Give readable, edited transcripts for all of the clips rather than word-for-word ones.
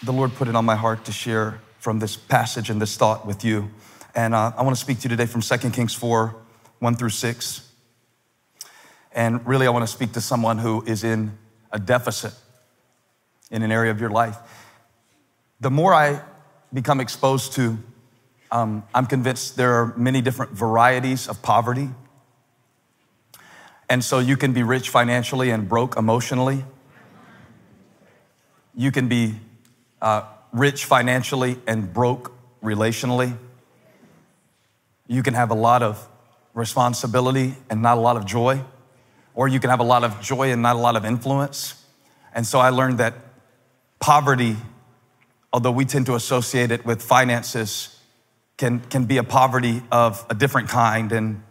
the Lord put it on my heart to share from this passage and this thought with you. And I want to speak to you today from 2 Kings 4, 1 through 6. And really, I want to speak to someone who is in a deficit in an area of your life. The more I become exposed to, I'm convinced there are many different varieties of poverty. And so you can be rich financially and broke emotionally. You can be rich financially and broke relationally. You can have a lot of responsibility and not a lot of joy. Or you can have a lot of joy and not a lot of influence. And so I learned that poverty, although we tend to associate it with finances, can be a poverty of a different kind. And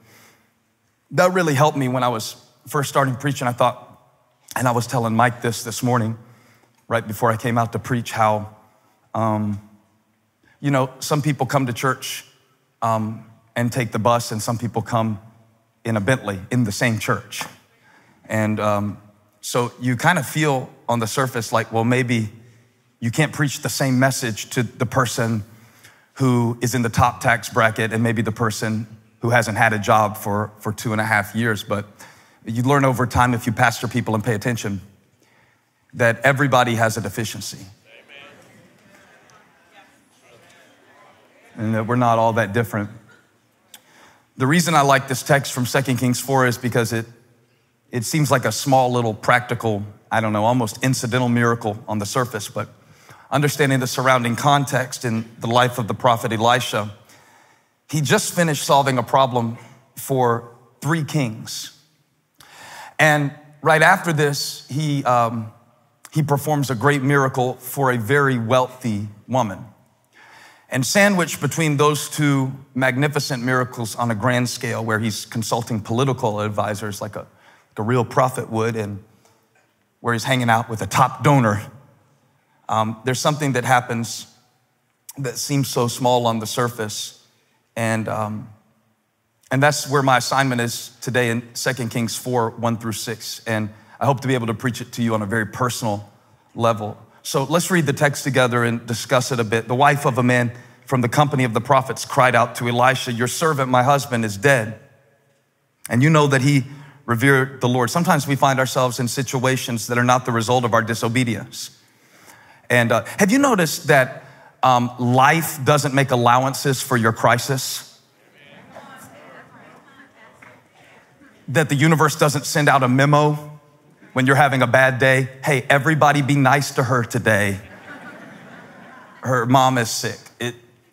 that really helped me when I was first starting preaching. I thought, and I was telling Mike this morning, right before I came out to preach, how, some people come to church and take the bus, and some people come in a Bentley in the same church. And so you kind of feel on the surface like, well, maybe you can't preach the same message to the person who is in the top tax bracket and maybe the person who hasn't had a job for 2.5 years. But you learn over time, if you pastor people and pay attention, that everybody has a deficiency. And that we're not all that different. The reason I like this text from 2 Kings 4 is because it seems like a small little practical, almost incidental miracle on the surface, but understanding the surrounding context in the life of the prophet Elisha, he just finished solving a problem for 3 kings. And right after this, he performs a great miracle for a very wealthy woman. And sandwiched between those 2 magnificent miracles on a grand scale, where he's consulting political advisors like a real prophet would, and where he's hanging out with a top donor, there's something that happens that seems so small on the surface. And that's where my assignment is today in 2 Kings 4, 1 through 6. And I hope to be able to preach it to you on a very personal level. So let's read the text together and discuss it a bit. The wife of a man from the company of the prophets cried out to Elisha, "Your servant, my husband, is dead. And you know that he revered the Lord." Sometimes we find ourselves in situations that are not the result of our disobedience. And have you noticed that life doesn't make allowances for your crisis? That the universe doesn't send out a memo when you're having a bad day? Hey, everybody be nice to her today. Her mom is sick.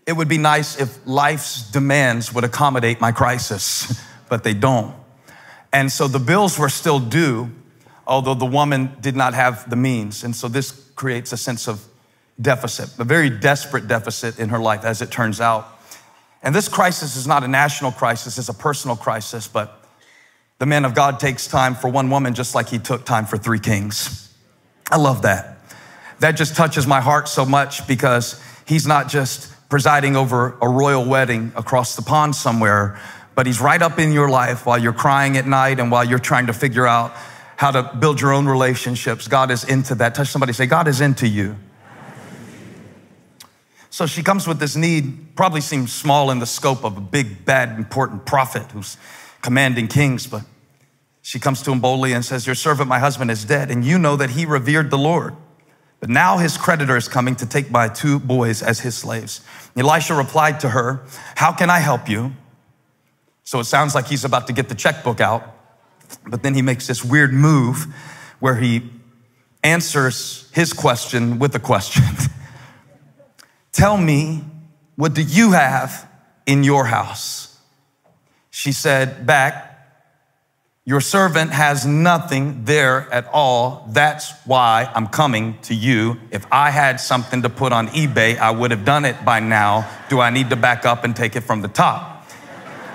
It would be nice if life's demands would accommodate my crisis, but they don't. And so the bills were still due, although the woman did not have the means. And so this creates a sense of deficit, a very desperate deficit in her life, as it turns out. And this crisis is not a national crisis, it's a personal crisis, but the man of God takes time for one woman just like he took time for 3 kings. I love that. That just touches my heart so much, because he's not just presiding over a royal wedding across the pond somewhere, but he's right up in your life while you're crying at night and while you're trying to figure out how to build your own relationships. God is into that. Touch somebody, say, God is into you. So she comes with this need, probably seems small in the scope of a big, bad, important prophet who's commanding kings, but she comes to him boldly and says, "Your servant, my husband, is dead, and you know that he revered the Lord. But now his creditor is coming to take my 2 boys as his slaves." Elisha replied to her, "How can I help you?" So it sounds like he's about to get the checkbook out, but then he makes this weird move where he answers his question with a question. "Tell me, what do you have in your house?" She said back, "Your servant has nothing there at all. That's why I'm coming to you. If I had something to put on eBay, I would have done it by now. Do I need to back up and take it from the top?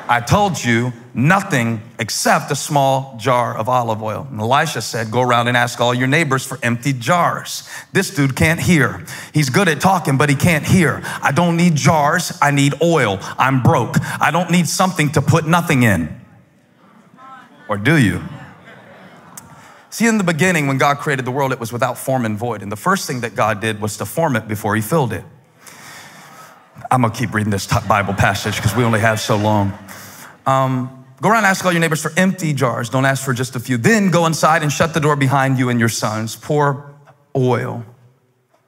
I told you nothing except a small jar of olive oil." And Elisha said, "Go around and ask all your neighbors for empty jars." This dude can't hear. He's good at talking, but he can't hear. "I don't need jars. I need oil. I'm broke. I don't need something to put nothing in." Or do you? See, in the beginning, when God created the world, it was without form and void. And the first thing that God did was to form it before he filled it. I'm going to keep reading this Bible passage because we only have so long. Go around and ask all your neighbors for empty jars. Don't ask for just a few. Then go inside and shut the door behind you and your sons. Pour oil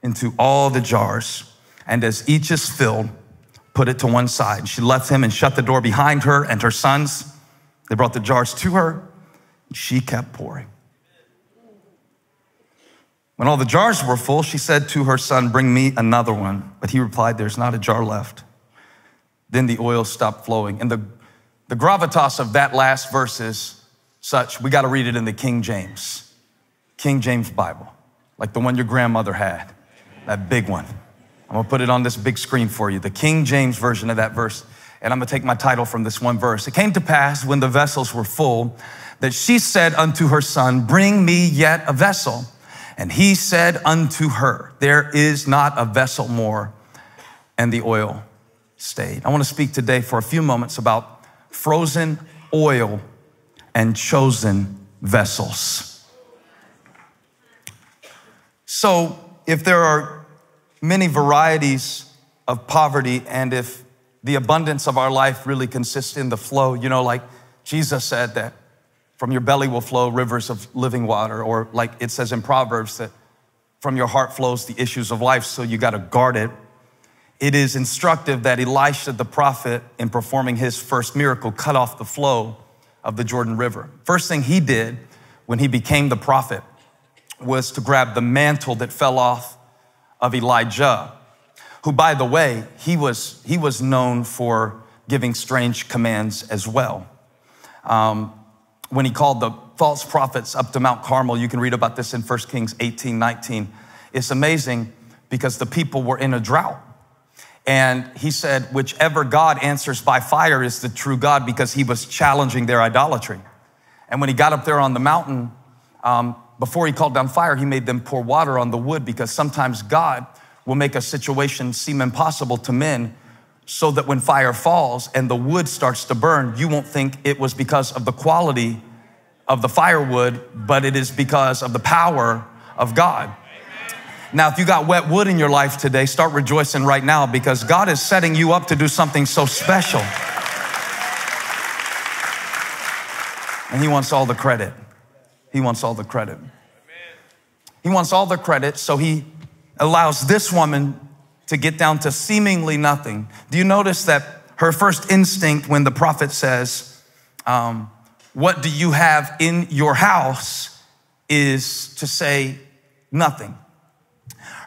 into all the jars. And as each is filled, put it to one side. She left him and shut the door behind her and her sons. They brought the jars to her. And she kept pouring. When all the jars were full, she said to her son, bring me another one. But he replied, there's not a jar left. Then the oil stopped flowing. And the gravitas of that last verse is such, we got to read it in the King James Bible, like the one your grandmother had, that big one. I'm going to put it on this big screen for you, the King James version of that verse. And I'm going to take my title from this one verse. It came to pass when the vessels were full that she said unto her son, bring me yet a vessel. And he said unto her, there is not a vessel more. And the oil stayed. I want to speak today for a few moments about frozen oil and chosen vessels. So if there are many varieties of poverty, and if the abundance of our life really consists in the flow, you know, like Jesus said that from your belly will flow rivers of living water, or like it says in Proverbs that from your heart flows the issues of life, so you got to guard it. It is instructive that Elisha, the prophet, in performing his first miracle, cut off the flow of the Jordan River. First thing he did when he became the prophet was to grab the mantle that fell off of Elijah, who, by the way, he was known for giving strange commands as well. When he called the false prophets up to Mount Carmel, you can read about this in 1 Kings 18:19. It's amazing because the people were in a drought. And he said, whichever God answers by fire is the true God, because he was challenging their idolatry. And when he got up there on the mountain, before he called down fire, he made them pour water on the wood, because sometimes God will make a situation seem impossible to men, so that when fire falls and the wood starts to burn, you won't think it was because of the quality of the firewood, but it is because of the power of God. Now, if you got wet wood in your life today, start rejoicing right now, because God is setting you up to do something so special. And he wants all the credit. He wants all the credit. He wants all the credit, so he allows this woman to get down to seemingly nothing. Do you notice that her first instinct when the prophet says, what do you have in your house, is to say nothing.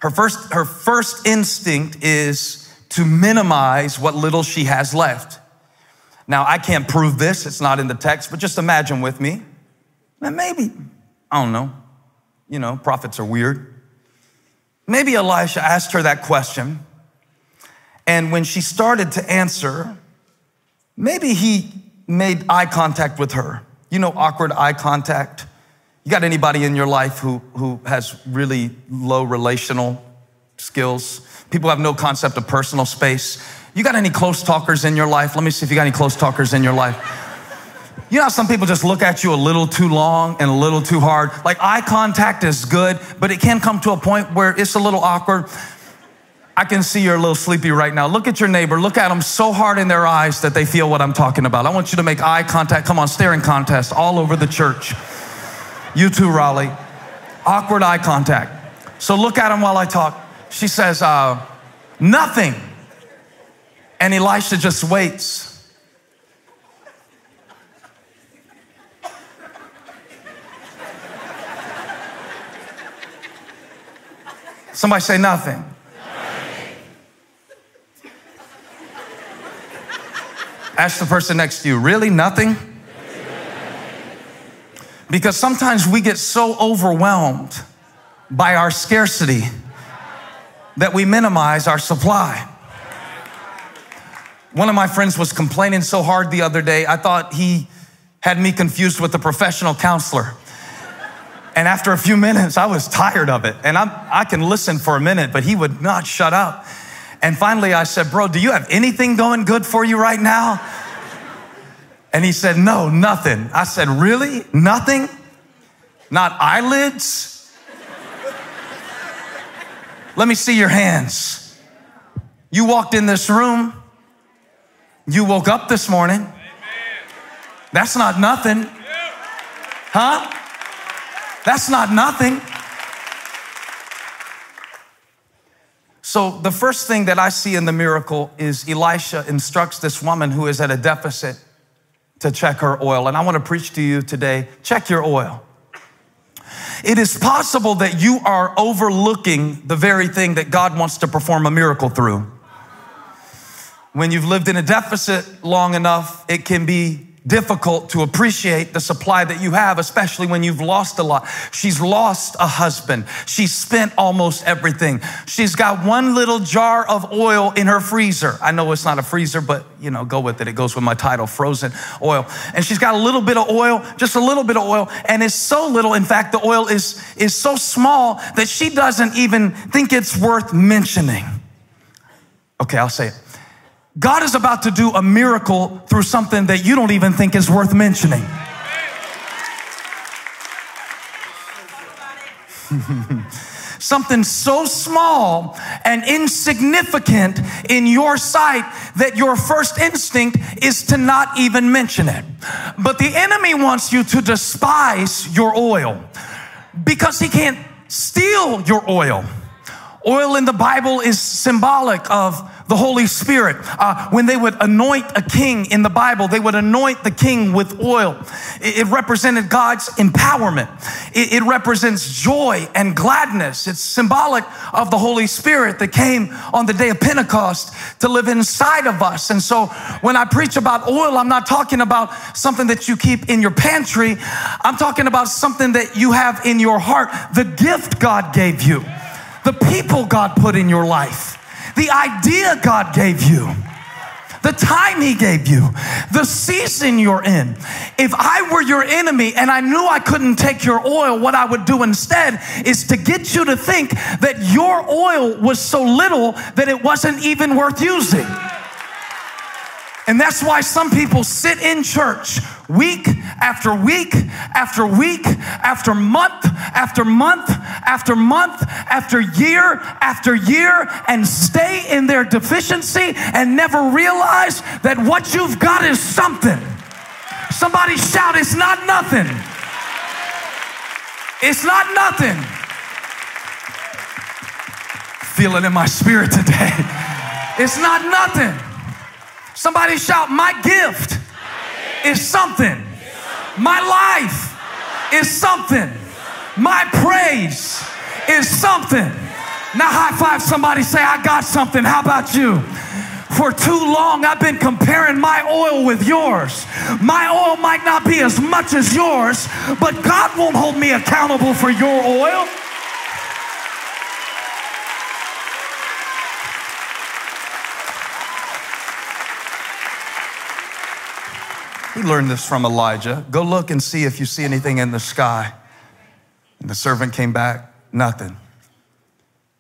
Her first instinct is to minimize what little she has left. Now, I can't prove this. It's not in the text, but just imagine with me. And maybe, I don't know. You know, prophets are weird. Maybe Elisha asked her that question, and when she started to answer, maybe he made eye contact with her. You know, awkward eye contact. You got anybody in your life who has really low relational skills? People have no concept of personal space. You got any close talkers in your life? Let me see if you got any close talkers in your life. You know how some people just look at you a little too long and a little too hard? Like, eye contact is good, but it can come to a point where it's a little awkward. I can see you're a little sleepy right now. Look at your neighbor. Look at them so hard in their eyes that they feel what I'm talking about. I want you to make eye contact. Come on, staring contest all over the church. You too, Raleigh. Awkward eye contact. So look at him while I talk. She says, nothing. And Elisha just waits. Somebody say nothing. Ask the person next to you, really nothing? Because sometimes we get so overwhelmed by our scarcity that we minimize our supply. One of my friends was complaining so hard the other day, I thought he had me confused with a professional counselor. And after a few minutes, I was tired of it. And I can listen for a minute, but he would not shut up. And finally I said, bro, do you have anything going good for you right now? And he said, no, nothing. I said, really? Nothing? not eyelids. Let me see your hands. You walked in this room. You woke up this morning. That's not nothing. Huh? That's not nothing. So the first thing that I see in the miracle is Elisha instructs this woman who is at a deficit to check her oil. And I want to preach to you today, check your oil. It is possible that you are overlooking the very thing that God wants to perform a miracle through. When you've lived in a deficit long enough, it can be difficult to appreciate the supply that you have, especially when you've lost a lot. She's lost a husband. She's spent almost everything. She's got one little jar of oil in her freezer. I know it's not a freezer, but go with it. It goes with my title, frozen oil. And she's got a little bit of oil, just a little bit of oil. And it's so little. In fact, the oil is so small that she doesn't even think it's worth mentioning. Okay, I'll say it. God is about to do a miracle through something that you don't even think is worth mentioning. Something so small and insignificant in your sight that your first instinct is to not even mention it. But the enemy wants you to despise your oil because he can't steal your oil. Oil in the Bible is symbolic of the Holy Spirit. When they would anoint a king in the Bible, they would anoint the king with oil. It represented God's empowerment. It represents joy and gladness. It's symbolic of the Holy Spirit that came on the day of Pentecost to live inside of us. And so when I preach about oil, I'm not talking about something that you keep in your pantry. I'm talking about something that you have in your heart, the gift God gave you, the people God put in your life, the idea God gave you, the time he gave you, the season you're in. If I were your enemy and I knew I couldn't take your oil, what I would do instead is to get you to think that your oil was so little that it wasn't even worth using. And that's why some people sit in church week after week after week after month after month after month after year and stay in their deficiency and never realize that what you've got is something. Somebody shout, it's not nothing. It's not nothing. Feel it in my spirit today. It's not nothing. Somebody shout, my gift is something. My life is something. My praise is something. Now high five somebody, say, I got something. How about you? For too long, I've been comparing my oil with yours. My oil might not be as much as yours, but God won't hold me accountable for your oil. He learned this from Elijah. Go look and see if you see anything in the sky. And the servant came back, nothing.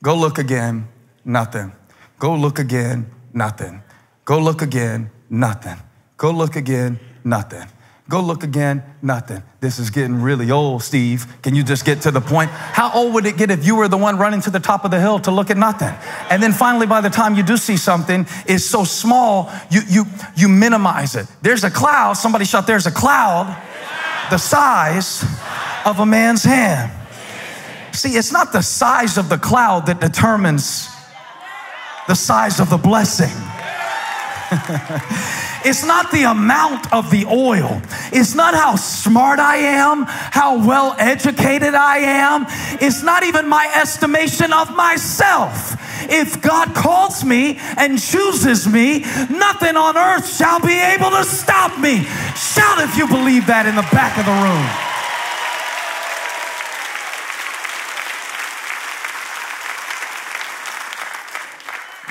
Go look again, nothing. Go look again, nothing. Go look again, nothing. Go look again, nothing. Go look again, nothing. This is getting really old, Steve. Can you just get to the point? How old would it get if you were the one running to the top of the hill to look at nothing? And then finally, by the time you do see something, it's so small, you minimize it. There's a cloud. Somebody shout, there's a cloud the size of a man's hand. See, it's not the size of the cloud that determines the size of the blessing. It's not the amount of the oil. It's not how smart I am, how well educated I am. It's not even my estimation of myself. If God calls me and chooses me, nothing on earth shall be able to stop me. Shout if you believe that in the back of the room.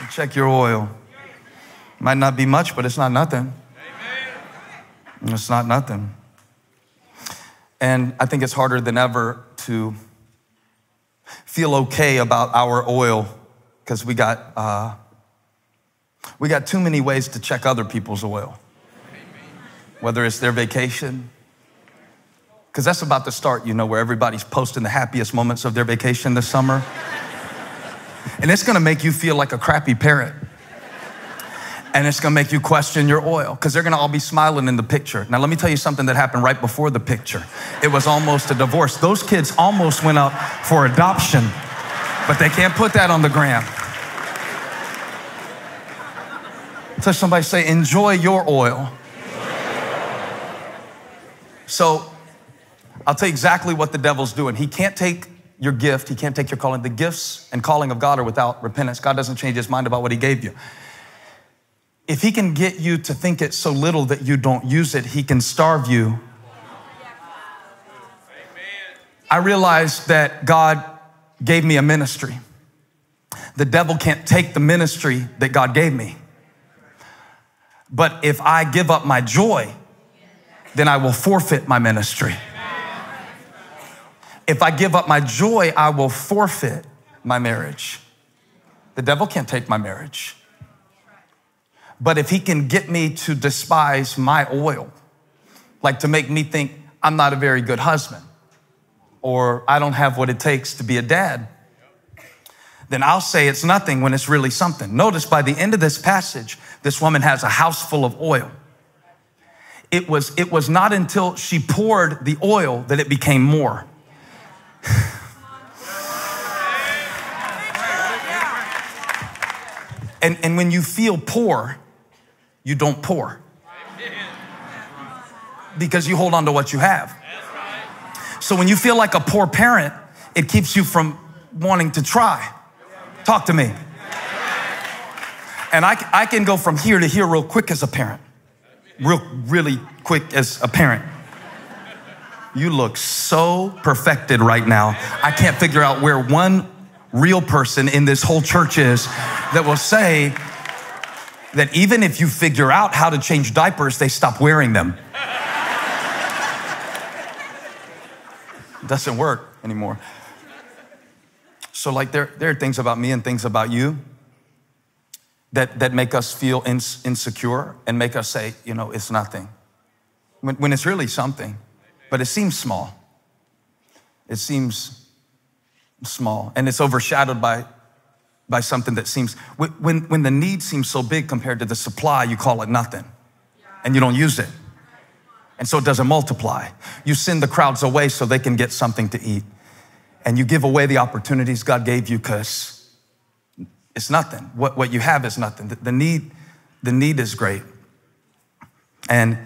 Check your oil. Might not be much, but it's not nothing. Amen. It's not nothing. And I think it's harder than ever to feel okay about our oil because we got too many ways to check other people's oil. Whether it's their vacation, Because that's about to start, where everybody's posting the happiest moments of their vacation this summer. And it's gonna make you feel like a crappy parent. And it's gonna make you question your oil, because they're gonna all be smiling in the picture. Now, let me tell you something that happened right before the picture. It was almost a divorce. Those kids almost went up for adoption, but they can't put that on the gram. So somebody say, enjoy your oil. So I'll tell you exactly what the devil's doing. He can't take your gift. He can't take your calling. The gifts and calling of God are without repentance. God doesn't change his mind about what he gave you. If he can get you to think it's so little that you don't use it, he can starve you. I realized that God gave me a ministry. The devil can't take the ministry that God gave me. But if I give up my joy, then I will forfeit my ministry. If I give up my joy, I will forfeit my marriage. The devil can't take my marriage. But if he can get me to despise my oil, like to make me think I'm not a very good husband, or I don't have what it takes to be a dad, then I'll say it's nothing when it's really something. Notice by the end of this passage, this woman has a house full of oil. It was not until she poured the oil that it became more. And when you feel poor, you don't pour, because you hold on to what you have. So when you feel like a poor parent, it keeps you from wanting to try. Talk to me. And I can go from here to here real quick as a parent. Really quick as a parent. You look so perfected right now. I can't figure out where one real person in this whole church is that will say that even if you figure out how to change diapers, they stop wearing them. It doesn't work anymore. So like there are things about me and things about you that make us feel insecure and make us say, it's nothing. When it's really something, but it seems small. It seems small, and it's overshadowed by something that seems, when the need seems so big compared to the supply, you call it nothing, and you don't use it. And so it doesn't multiply. You send the crowds away so they can get something to eat. And you give away the opportunities God gave you because it's nothing. What you have is nothing. The need is great. And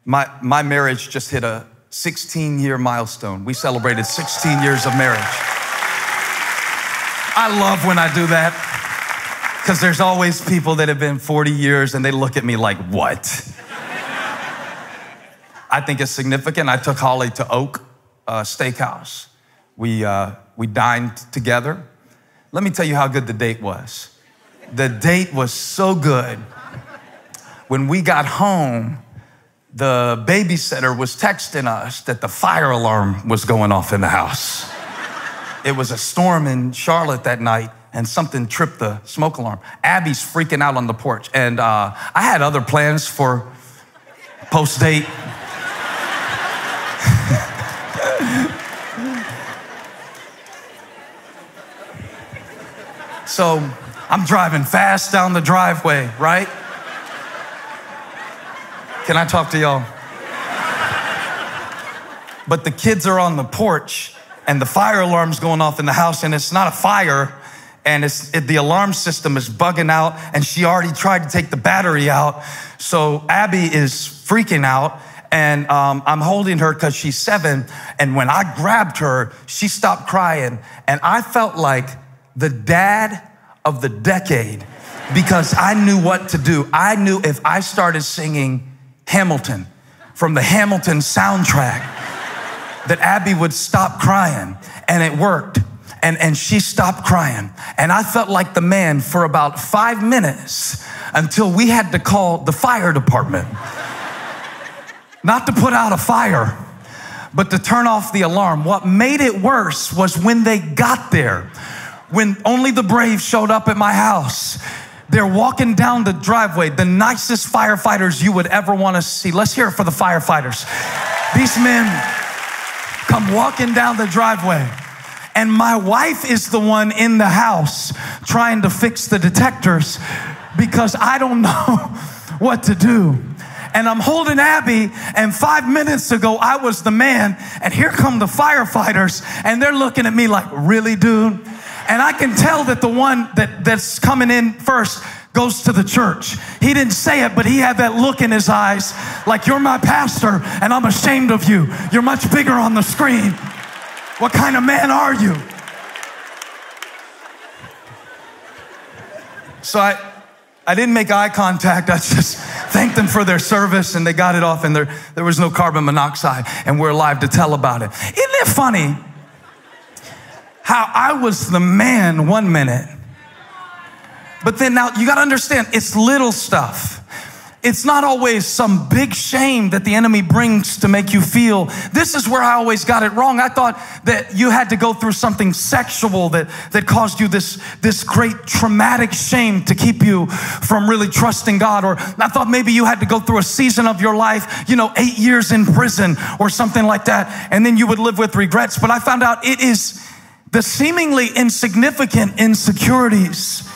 my marriage just hit a 16-year milestone. We celebrated 16 years of marriage. I love when I do that, because there's always people that have been 40 years and they look at me like, what? I think it's significant. I took Holly to Oak Steakhouse. We dined together. Let me tell you how good the date was. The date was so good. When we got home, the babysitter was texting us that the fire alarm was going off in the house. It was a storm in Charlotte that night, and something tripped the smoke alarm. Abby's freaking out on the porch, and I had other plans for post-date. So I'm driving fast down the driveway, right? Can I talk to y'all? But the kids are on the porch and the fire alarm's going off in the house, and it's not a fire, and the alarm system is bugging out, and she already tried to take the battery out. So Abby is freaking out, and I'm holding her because she's 7. And when I grabbed her, she stopped crying, and I felt like the dad of the decade, because I knew what to do. I knew if I started singing Hamilton from the Hamilton soundtrack, that Abby would stop crying, and it worked. And she stopped crying. And I felt like the man for about 5 minutes until we had to call the fire department. Not to put out a fire, but to turn off the alarm. What made it worse was when they got there, when only the brave showed up at my house. They're walking down the driveway, the nicest firefighters you would ever want to see. Let's hear it for the firefighters. These men come walking down the driveway. And my wife is the one in the house trying to fix the detectors because I don't know what to do. And I'm holding Abby, and 5 minutes ago, I was the man, and here come the firefighters, and they're looking at me like, really, dude? And I can tell that the one that's coming in first goes to the church. He didn't say it, but he had that look in his eyes like, you're my pastor, and I'm ashamed of you. You're much bigger on the screen. What kind of man are you? So I didn't make eye contact. I just thanked them for their service, and they got it off, and there was no carbon monoxide, and we're alive to tell about it. Isn't it funny how I was the man 1 minute, but then now you got to understand, it's little stuff. It's not always some big shame that the enemy brings to make you feel. This is where I always got it wrong. I thought that you had to go through something sexual that caused you this great traumatic shame to keep you from really trusting God. Or I thought maybe you had to go through a season of your life, 8 years in prison or something like that, and then you would live with regrets. But I found out it is the seemingly insignificant insecurities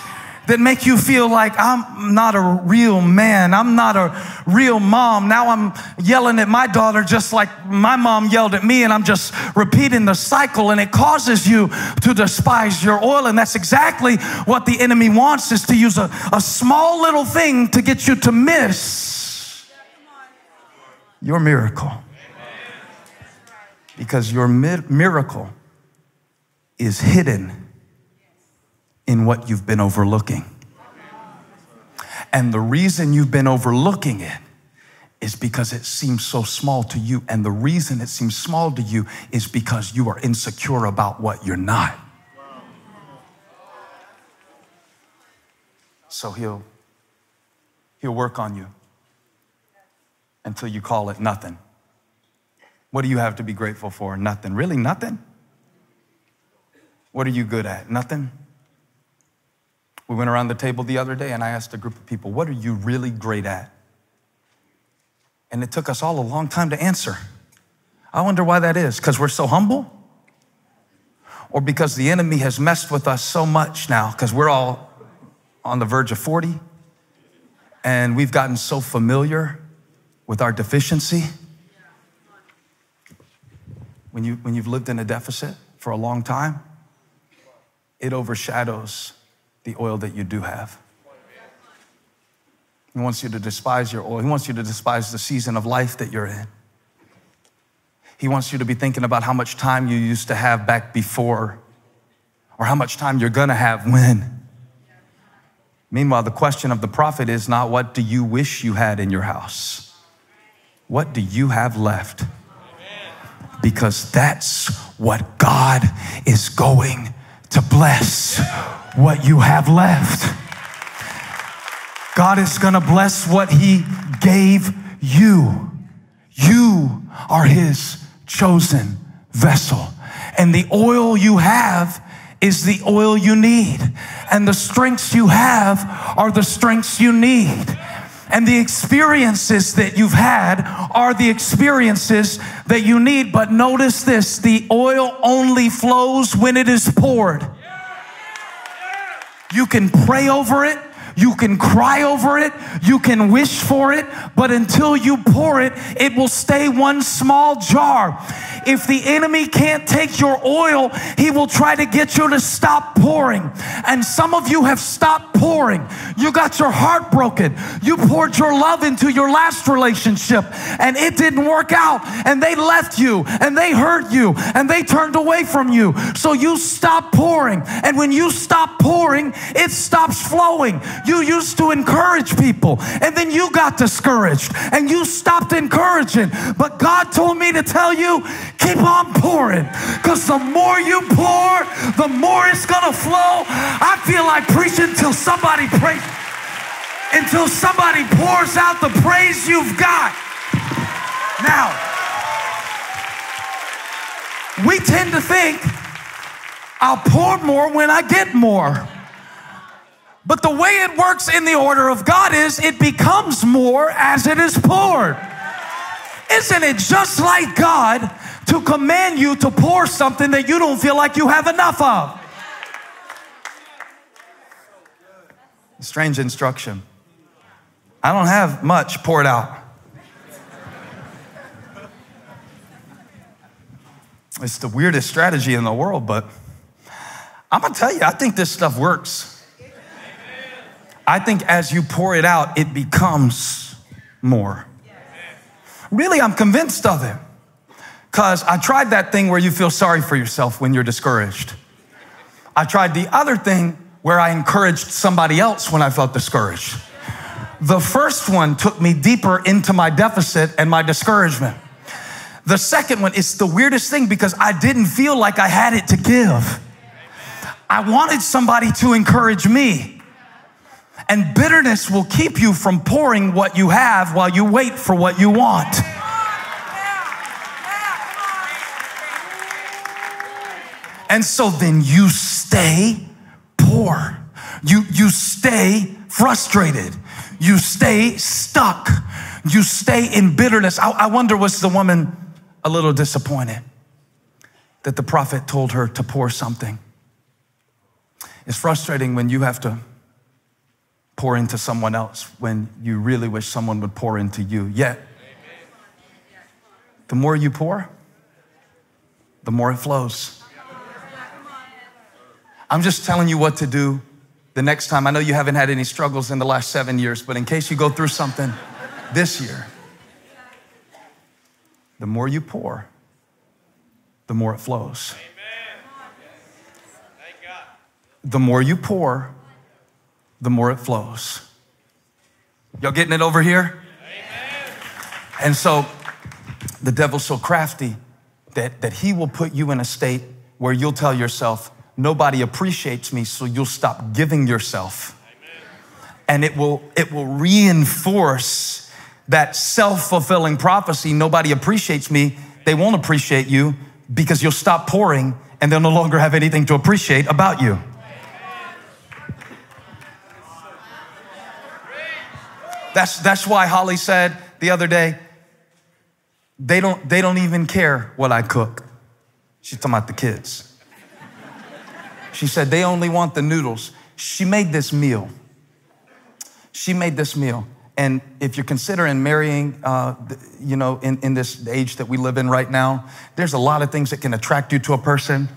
that make you feel like I'm not a real man. I'm not a real mom. Now I'm yelling at my daughter just like my mom yelled at me, and I'm just repeating the cycle, and it causes you to despise your oil. And that's exactly what the enemy wants, is to use a small little thing to get you to miss your miracle. Because your miracle is hidden in what you've been overlooking. And the reason you've been overlooking it is because it seems so small to you. And the reason it seems small to you is because you are insecure about what you're not. So he'll work on you until you call it nothing. What do you have to be grateful for? Nothing. Really, nothing? What are you good at? Nothing? We went around the table the other day, and I asked a group of people, what are you really great at? And it took us all a long time to answer. I wonder why that is. Because we're so humble? Or because the enemy has messed with us so much now, because we're all on the verge of 40, and we've gotten so familiar with our deficiency. When you've lived in a deficit for a long time, it overshadows the oil that you do have. He wants you to despise your oil. He wants you to despise the season of life that you're in. He wants you to be thinking about how much time you used to have back before, or how much time you're gonna have when. Meanwhile, the question of the prophet is not, what do you wish you had in your house? What do you have left? Because that's what God is going to bless. What you have left. God is going to bless what he gave you. You are his chosen vessel. And the oil you have is the oil you need. And the strengths you have are the strengths you need. And the experiences that you've had are the experiences that you need. But notice this, the oil only flows when it is poured. You can pray over it. You can cry over it. You can wish for it. But until you pour it, it will stay one small jar. If the enemy can't take your oil, he will try to get you to stop pouring. And some of you have stopped pouring. You got your heart broken. You poured your love into your last relationship, and it didn't work out. And they left you, and they hurt you, and they turned away from you. So you stop pouring. And when you stop pouring, it stops flowing. You used to encourage people, and then you got discouraged, and you stopped encouraging. But God told me to tell you, keep on pouring, because the more you pour, the more it's gonna flow. I feel like preaching till somebody prays, until somebody pours out the praise you've got. Now, we tend to think, I'll pour more when I get more. But the way it works in the order of God is it becomes more as it is poured. Isn't it just like God to command you to pour something that you don't feel like you have enough of. Strange instruction. I don't have much poured out. It's the weirdest strategy in the world, but I'm going to tell you, I think this stuff works. I think as you pour it out, it becomes more. Really, I'm convinced of it. Because I tried that thing where you feel sorry for yourself when you're discouraged. I tried the other thing where I encouraged somebody else when I felt discouraged. The first one took me deeper into my deficit and my discouragement. The second one is the weirdest thing because I didn't feel like I had it to give. I wanted somebody to encourage me. And bitterness will keep you from pouring what you have while you wait for what you want. And so then you stay poor. You stay frustrated. You stay stuck. You stay in bitterness. I wonder, was the woman a little disappointed that the prophet told her to pour something? It's frustrating when you have to pour into someone else when you really wish someone would pour into you. Yet, the more you pour, the more it flows. I'm just telling you what to do the next time. I know you haven't had any struggles in the last 7 years, but in case you go through something this year, the more you pour, the more it flows. The more you pour, the more it flows. Y'all getting it over here? And so the devil's so crafty that he will put you in a state where you'll tell yourself, nobody appreciates me, so you'll stop giving yourself. And it will reinforce that self-fulfilling prophecy. Nobody appreciates me. They won't appreciate you because you'll stop pouring and they'll no longer have anything to appreciate about you. That's why Holly said the other day, they don't even care what I cook. She's talking about the kids. She said they only want the noodles. She made this meal. And if you're considering marrying, in this age that we live in right now, there's a lot of things that can attract you to a person.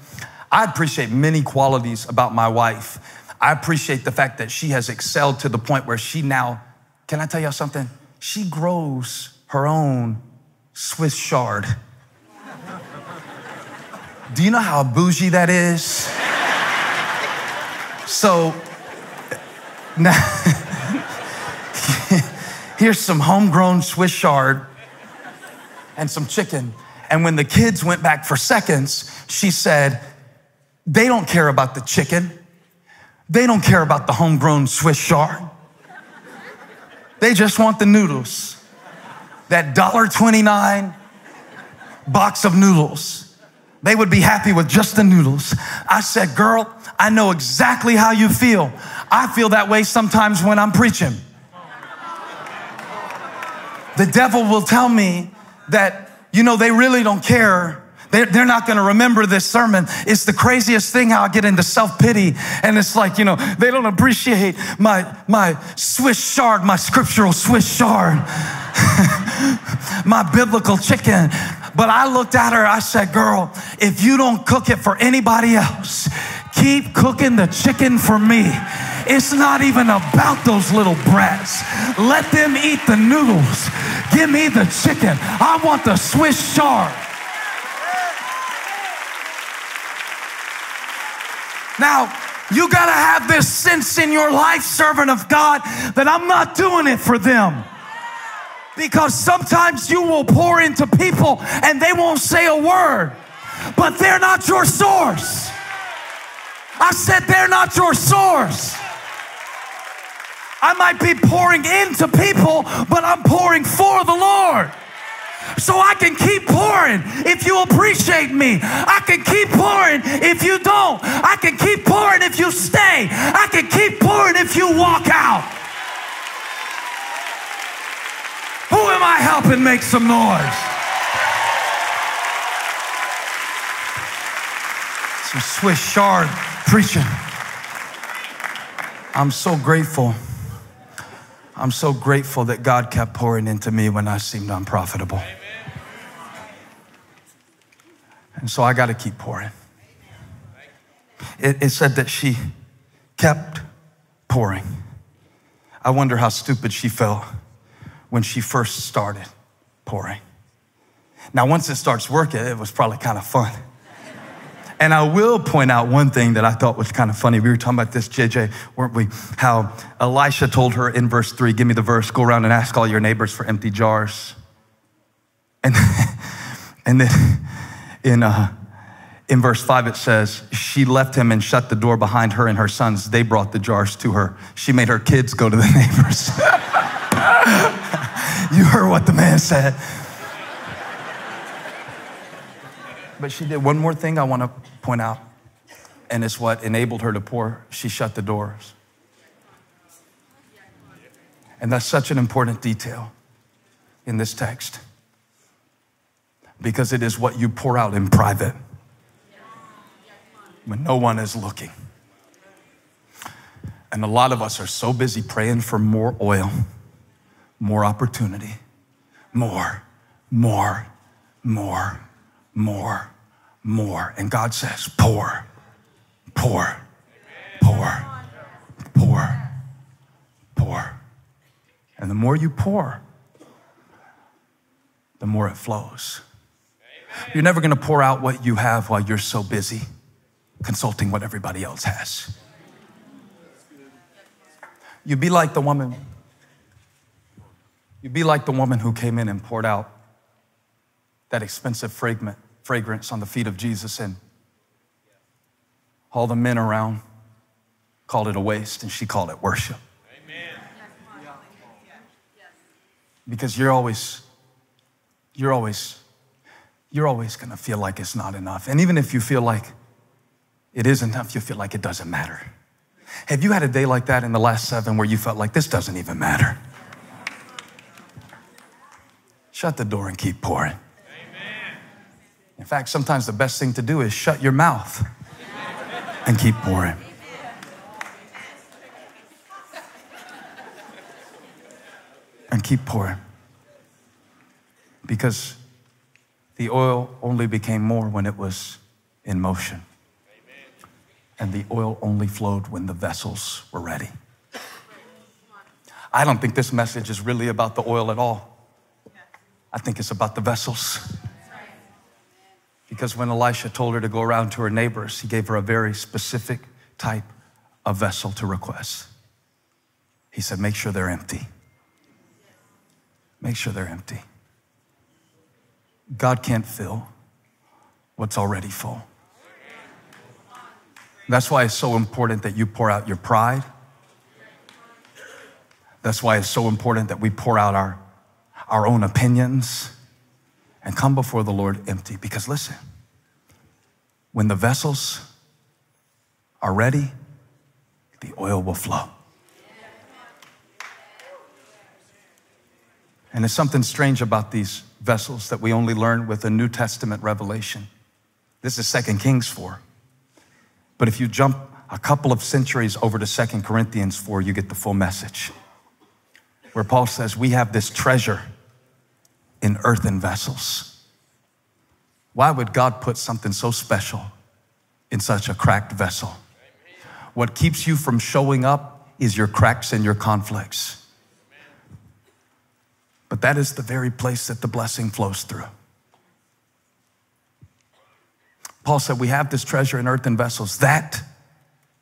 I appreciate many qualities about my wife. I appreciate the fact that she has excelled to the point where she now, can I tell y'all something? She grows her own Swiss chard. Do you know how bougie that is? So now, here's some homegrown Swiss chard and some chicken. And when the kids went back for seconds, she said, they don't care about the chicken. They don't care about the homegrown Swiss chard. They just want the noodles. That $1.29 box of noodles. They would be happy with just the noodles. I said, girl, I know exactly how you feel. I feel that way sometimes when I'm preaching. The devil will tell me that, they really don't care. They're not going to remember this sermon. It's the craziest thing how I get into self-pity. And it's like, they don't appreciate my Swiss chard, my scriptural Swiss chard, my biblical chicken. But I looked at her, I said, girl, if you don't cook it for anybody else, keep cooking the chicken for me. It's not even about those little brats. Let them eat the noodles. Give me the chicken. I want the Swiss chard. Now, you got to have this sense in your life, servant of God, that I'm not doing it for them. Because sometimes you will pour into people and they won't say a word, but they're not your source. I said they're not your source. I might be pouring into people, but I'm pouring for the Lord. So I can keep pouring if you appreciate me. I can keep pouring if you don't. I can keep pouring if you stay. I can keep pouring if you walk out. Who am I helping make some noise? Some Swiss chard preaching. I'm so grateful. I'm so grateful that God kept pouring into me when I seemed unprofitable. Amen. And so I got to keep pouring. It said that she kept pouring. I wonder how stupid she felt when she first started pouring. Now, once it starts working, it was probably kind of fun. And I will point out one thing that I thought was kind of funny. We were talking about this, JJ, weren't we? How Elisha told her in verse 3, give me the verse, go around and ask all your neighbors for empty jars. And then in verse 5, it says, she left him and shut the door behind her and her sons. They brought the jars to her. She made her kids go to the neighbors. You heard what the man said. But she did one more thing I want to point out, and it's what enabled her to pour. She shut the doors. And that's such an important detail in this text, because it is what you pour out in private when no one is looking. And a lot of us are so busy praying for more oil, more opportunity, more. And God says, pour. And the more you pour, the more it flows. You're never going to pour out what you have while you're so busy consulting what everybody else has. You'd be like the woman. You'd be like the woman who came in and poured out that expensive fragrance on the feet of Jesus, and all the men around called it a waste, and she called it worship. Amen. Because you're always going to feel like it's not enough. And even if you feel like it is enough, you feel like it doesn't matter. Have you had a day like that in the last 7 where you felt like this doesn't even matter? Shut the door and keep pouring. Amen. In fact, sometimes the best thing to do is shut your mouth and keep pouring. And keep pouring. Because the oil only became more when it was in motion. And the oil only flowed when the vessels were ready. I don't think this message is really about the oil at all. I think it's about the vessels. Because when Elisha told her to go around to her neighbors, he gave her a very specific type of vessel to request. He said, make sure they're empty. Make sure they're empty. God can't fill what's already full. That's why it's so important that you pour out your pride. That's why it's so important that we pour out our own opinions and come before the Lord empty. Because listen, when the vessels are ready, the oil will flow. And there's something strange about these vessels that we only learn with a New Testament revelation. This is 2 Kings 4. But if you jump a couple of centuries over to 2 Corinthians 4, you get the full message, where Paul says, we have this treasure in earthen vessels. Why would God put something so special in such a cracked vessel? What keeps you from showing up is your cracks and your conflicts. But that is the very place that the blessing flows through. Paul said, we have this treasure in earthen vessels, that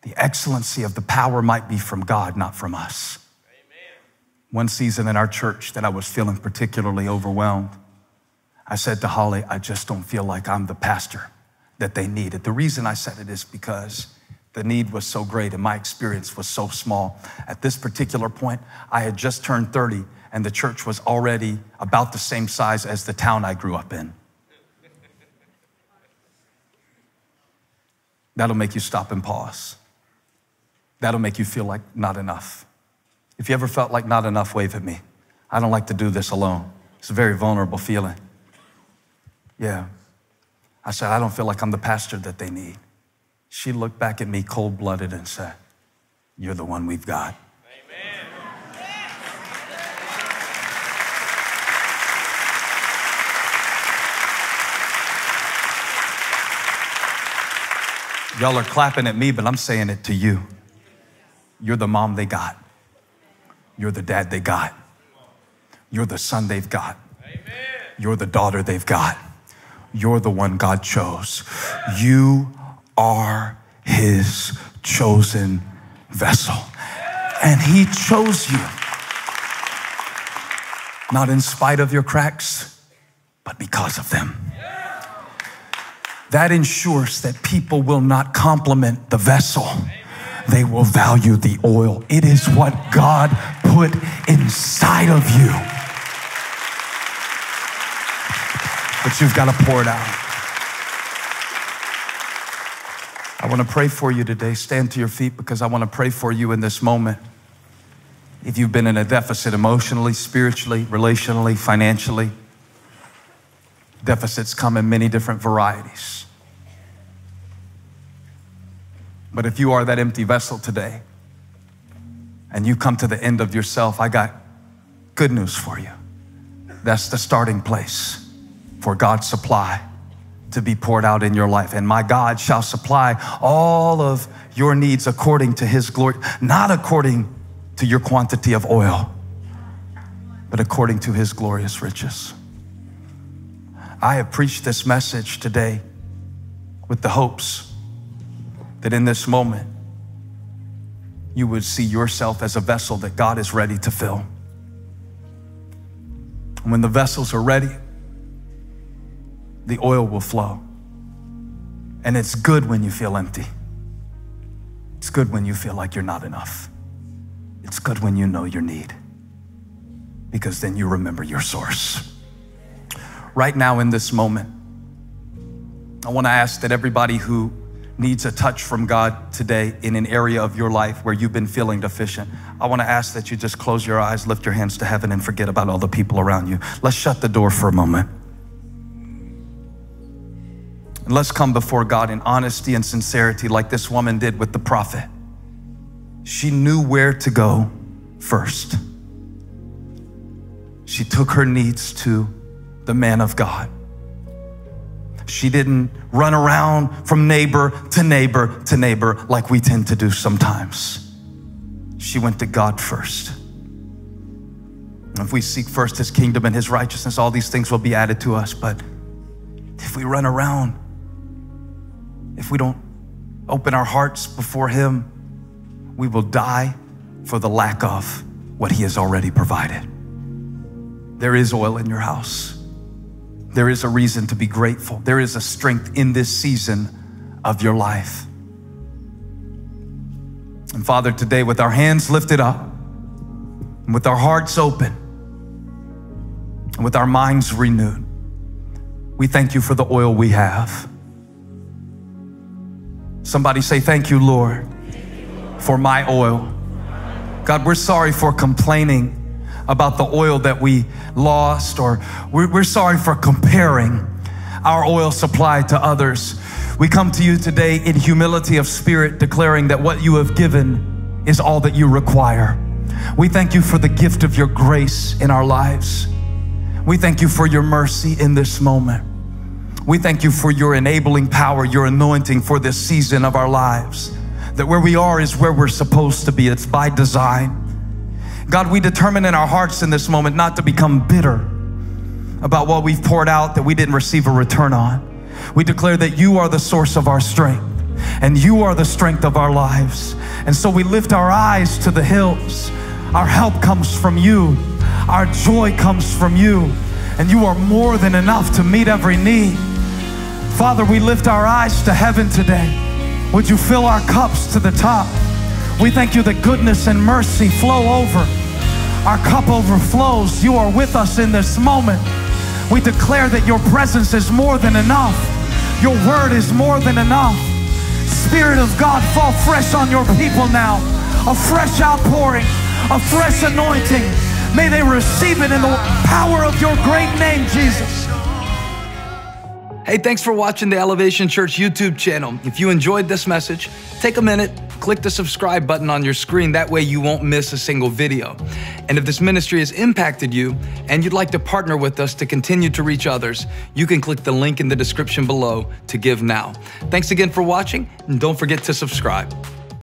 the excellency of the power might be from God, not from us. Amen. One season in our church that I was feeling particularly overwhelmed, I said to Holly, I just don't feel like I'm the pastor that they needed. The reason I said it is because the need was so great and my experience was so small. At this particular point, I had just turned 30 and the church was already about the same size as the town I grew up in. That'll make you stop and pause. That'll make you feel like not enough. If you ever felt like not enough, wave at me. I don't like to do this alone. It's a very vulnerable feeling. Yeah. I said, I don't feel like I'm the pastor that they need. She looked back at me cold-blooded and said, "You're the one we've got." Y'all are clapping at me, but I'm saying it to you. You're the mom they got. You're the dad they got. You're the son they've got. You're the daughter they've got. You're the one God chose. You are his chosen vessel. And he chose you. Not in spite of your cracks, but because of them. That ensures that people will not compliment the vessel. They will value the oil. It is what God put inside of you. But you've got to pour it out. I want to pray for you today. Stand to your feet because I want to pray for you in this moment. If you've been in a deficit emotionally, spiritually, relationally, financially, deficits come in many different varieties. But if you are that empty vessel today and you come to the end of yourself, I got good news for you. That's the starting place for God's supply to be poured out in your life. And my God shall supply all of your needs according to his glory, not according to your quantity of oil, but according to his glorious riches. I have preached this message today with the hopes that in this moment, you would see yourself as a vessel that God is ready to fill. And when the vessels are ready, the oil will flow. And it's good when you feel empty. It's good when you feel like you're not enough. It's good when you know your need, because then you remember your source. Right now in this moment, I want to ask that everybody who needs a touch from God today in an area of your life where you've been feeling deficient, I want to ask that you just close your eyes, lift your hands to heaven, and forget about all the people around you. Let's shut the door for a moment. And let's come before God in honesty and sincerity like this woman did with the prophet. She knew where to go first. She took her needs to the man of God. She didn't run around from neighbor to neighbor to neighbor like we tend to do sometimes. She went to God first. And if we seek first his kingdom and his righteousness, all these things will be added to us. But if we run around, if we don't open our hearts before him, we will die for the lack of what he has already provided. There is oil in your house. There is a reason to be grateful. There is a strength in this season of your life. And Father, today with our hands lifted up, and with our hearts open, and with our minds renewed, we thank you for the oil we have. Somebody say, thank you, Lord, for my oil. God, we're sorry for complaining about the oil that we lost, or we're sorry for comparing our oil supply to others. We come to you today in humility of spirit, declaring that what you have given is all that you require. We thank you for the gift of your grace in our lives. We thank you for your mercy in this moment. We thank you for your enabling power, your anointing for this season of our lives, that where we are is where we're supposed to be. It's by design. God, we determine in our hearts in this moment not to become bitter about what we've poured out that we didn't receive a return on. We declare that you are the source of our strength and you are the strength of our lives. And so we lift our eyes to the hills. Our help comes from you. Our joy comes from you. And you are more than enough to meet every need. Father, we lift our eyes to heaven today. Would you fill our cups to the top? We thank you that goodness and mercy flow over. Our cup overflows. You are with us in this moment. We declare that your presence is more than enough. Your word is more than enough. Spirit of God, fall fresh on your people now. A fresh outpouring, a fresh anointing. May they receive it in the power of your great name, Jesus. Hey, thanks for watching the Elevation Church YouTube channel. If you enjoyed this message, take a minute, click the subscribe button on your screen. That way you won't miss a single video. And if this ministry has impacted you and you'd like to partner with us to continue to reach others, you can click the link in the description below to give now. Thanks again for watching, and don't forget to subscribe.